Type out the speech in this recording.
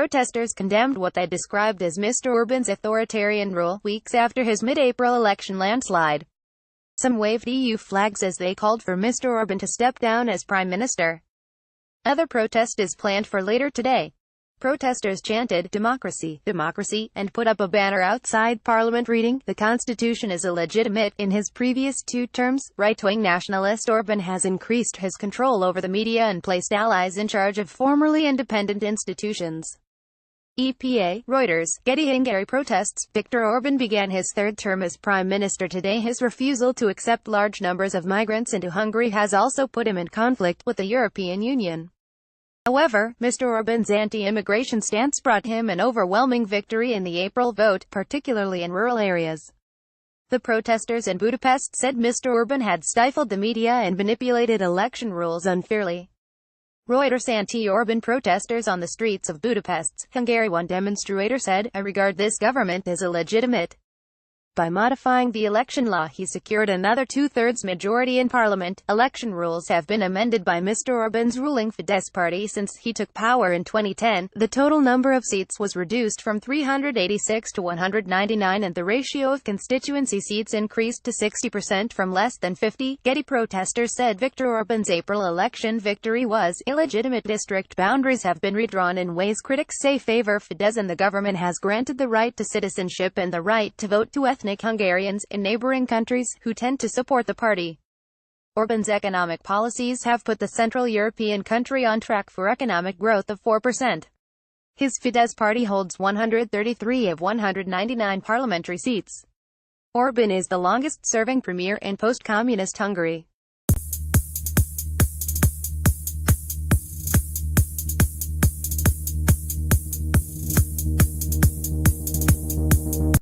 Protesters condemned what they described as Mr. Orban's authoritarian rule, weeks after his mid-April election landslide. Some waved EU flags as they called for Mr. Orban to step down as Prime Minister. Another protest is planned for later today. Protesters chanted, "Democracy, democracy," and put up a banner outside Parliament reading, "The Constitution is illegitimate." In his previous 2 terms, right-wing nationalist Orban has increased his control over the media and placed allies in charge of formerly independent institutions. EPA, Reuters, Getty. Hungary protests. Viktor Orban began his 3rd term as Prime Minister today. His refusal to accept large numbers of migrants into Hungary has also put him in conflict with the European Union. However, Mr. Orban's anti-immigration stance brought him an overwhelming victory in the April vote, particularly in rural areas. The protesters in Budapest said Mr. Orban had stifled the media and manipulated election rules unfairly. Reuters. Anti-Orban protesters on the streets of Budapest, Hungary. One demonstrator said, "I regard this government as illegitimate. By modifying the election law, he secured another 2/3 majority in parliament." Election rules have been amended by Mr. Orban's ruling Fidesz party since he took power in 2010. The total number of seats was reduced from 386 to 199 and the ratio of constituency seats increased to 60% from less than 50. Getty. Protesters said Viktor Orban's April election victory was illegitimate. District boundaries have been redrawn in ways critics say favor Fidesz, and the government has granted the right to citizenship and the right to vote to ethnic Hungarians in neighboring countries, who tend to support the party. Orban's economic policies have put the Central European country on track for economic growth of 4%. His Fidesz party holds 133 of 199 parliamentary seats. Orban is the longest-serving premier in post-communist Hungary.